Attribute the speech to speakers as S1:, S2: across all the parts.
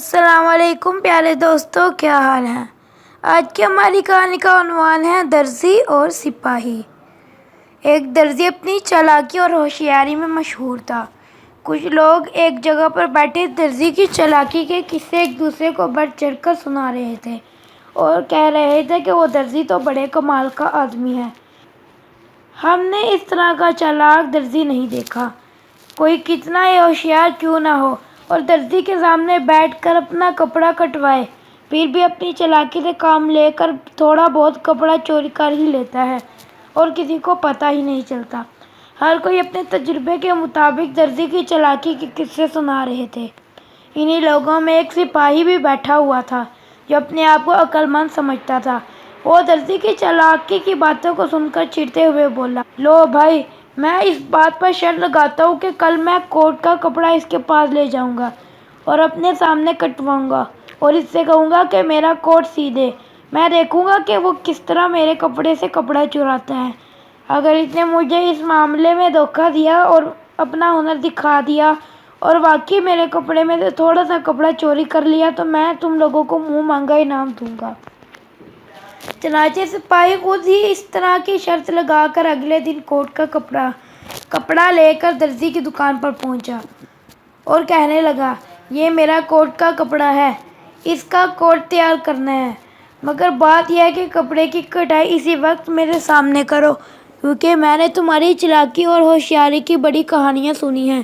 S1: السلام علیکم پیارے دوستوں، کیا حال ہے؟ آج کی ہماری کہانی کا عنوان ہے درزی اور سپاہی۔ ایک درزی اپنی چالاکی اور ہوشیاری میں مشہور تھا۔ کچھ لوگ ایک جگہ پر بیٹھے درزی کی چالاکی کے قصے ایک دوسرے کو بڑھ چڑھ کر سنا رہے تھے اور کہہ رہے تھے کہ وہ درزی تو بڑے کمال کا آدمی ہے، ہم نے اس طرح کا چالاک درزی نہیں دیکھا، کوئی کتنا ہی ہوشیار کیوں نہ ہو اور درزی کے سامنے بیٹھ کر اپنا کپڑا کٹوائے، پھر بھی اپنی چالاکی سے کام لے کر تھوڑا بہت کپڑا چوری کر ہی لیتا ہے اور کسی کو پتہ ہی نہیں چلتا۔ ہر کوئی اپنے تجربے کے مطابق درزی کی چالاکی کے قصے سنا رہے تھے۔ انہی لوگوں میں ایک سپاہی بھی بیٹھا ہوا تھا جو اپنے آپ کو عقل مند سمجھتا تھا۔ وہ درزی کی چالاکی کی باتوں کو سن کر چڑھتے ہوئے بولا، لو بھائی، میں اس بات پر شرط لگاتا ہوں کہ کل میں کوٹ کا کپڑا اس کے پاس لے جاؤں گا اور اپنے سامنے کٹواؤں گا اور اس سے کہوں گا کہ میرا کوٹ سی دے۔ میں دیکھوں گا کہ وہ کس طرح میرے کپڑے سے کپڑا چراتا ہے۔ اگر اس نے مجھے اس معاملے میں دھوکہ دیا اور اپنا ہنر دکھا دیا اور واقعی میرے کپڑے میں سے تھوڑا سا کپڑا چوری کر لیا تو میں تم لوگوں کو منہ مانگا انعام دوں گا۔ چنانچہ سپاہی خود ہی اس طرح کی شرط لگا کر اگلے دن کوٹ کا کپڑا لے کر درزی کی دکان پر پہنچا اور کہنے لگا، یہ میرا کوٹ کا کپڑا ہے، اس کا کوٹ تیار کرنا ہے، مگر بات یہ ہے کہ کپڑے کی کٹائی اسی وقت میرے سامنے کرو، کیونکہ میں نے تمہاری چالاکی اور ہوشیاری کی بڑی کہانیاں سنی ہیں،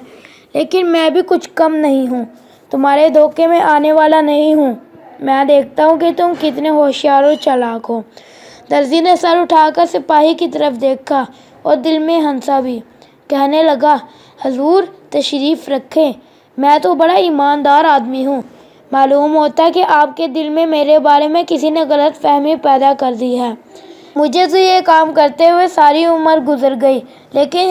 S1: لیکن میں بھی کچھ کم نہیں ہوں، تمہارے دھوکے میں آنے والا نہیں ہوں، میں دیکھتا ہوں کہ تم کتنے ہوشیار اور چالاک ہو۔ درزی نے سر اٹھا کر سپاہی کی طرف دیکھا اور دل میں ہنسا بھی، کہنے لگا، حضور تشریف رکھیں، میں تو بڑا ایماندار آدمی ہوں، معلوم ہوتا ہے کہ آپ کے دل میں میرے بارے میں کسی نے غلط فہمی پیدا کر دی ہے۔ مجھے تو یہ کام کرتے ہوئے ساری عمر گزر گئی، لیکن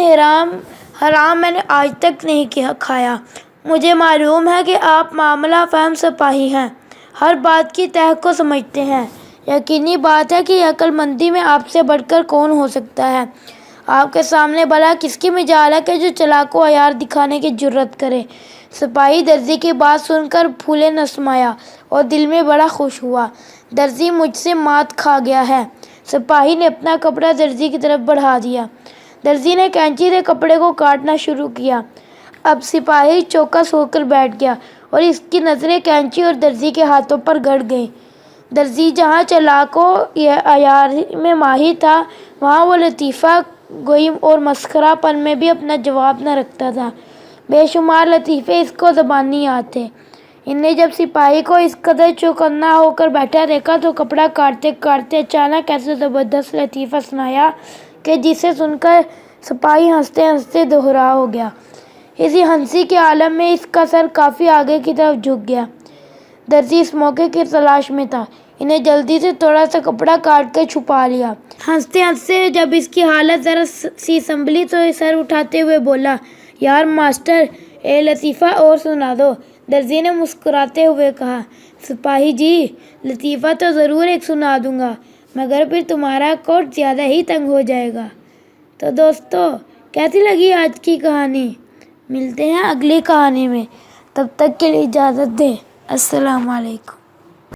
S1: حرام میں نے آج تک نہیں کھایا۔ مجھے معلوم ہے کہ آپ معاملہ فہم سپاہی ہیں، ہر بات کی تہ کو سمجھتے ہیں، یقینی بات ہے کہ عقل مندی میں آپ سے بڑھ کر کون ہو سکتا ہے۔ آپ کے سامنے بھلا کس کی مجال ہے کہ جو چالاک و عیار دکھانے کی جرأت کرے۔ سپاہی درزی کی بات سن کر پھولے نہ سمایا اور دل میں بڑا خوش ہوا، درزی مجھ سے مات کھا گیا ہے۔ سپاہی نے اپنا کپڑا درزی کی طرف بڑھا دیا۔ درزی نے کینچی سے کپڑے کو کاٹنا شروع کیا۔ اب سپاہی چوکس ہو کر بیٹھ گیا اور اس کی نظریں کینچی اور درزی کے ہاتھوں پر گڑ گئیں۔ درزی جہاں چالاک و عیاری میں ماہر تھا، وہاں وہ لطیفہ گوئی اور مسخرہ پن میں بھی اپنا جواب نہ رکھتا تھا۔ بے شمار لطیفے اس کو زبانی یاد تھے۔ ان نے جب سپاہی کو اس قدر چوکنا ہو کر بیٹھا دیکھا تو کپڑا کاٹتے کاٹتے اچانک ایسا زبردست لطیفہ سنایا کہ جسے سن کر سپاہی ہنستے ہنستے دوہرا ہو گیا۔ اسی ہنسی کے عالم میں اس کا سر کافی آگے کی طرف جھک گیا۔ درزی اس موقع کی تلاش میں تھا، انہیں جلدی سے تھوڑا سا کپڑا کاٹ کر چھپا لیا۔ ہنستے ہنستے جب اس کی حالت ذرا سی سنبھلی تو سر اٹھاتے ہوئے بولا، یار ماسٹر، ایک لطیفہ اور سنا دو۔ درزی نے مسکراتے ہوئے کہا، سپاہی جی، لطیفہ تو ضرور ایک سنا دوں گا، مگر پھر تمہارا کوٹ زیادہ ہی تنگ ہو جائے گا۔ تو دوستو، کیسی لگی آج کی کہانی؟ ملتے ہیں اگلی کہانی میں، تب تک کے لیے اجازت دیں۔ السلام علیکم۔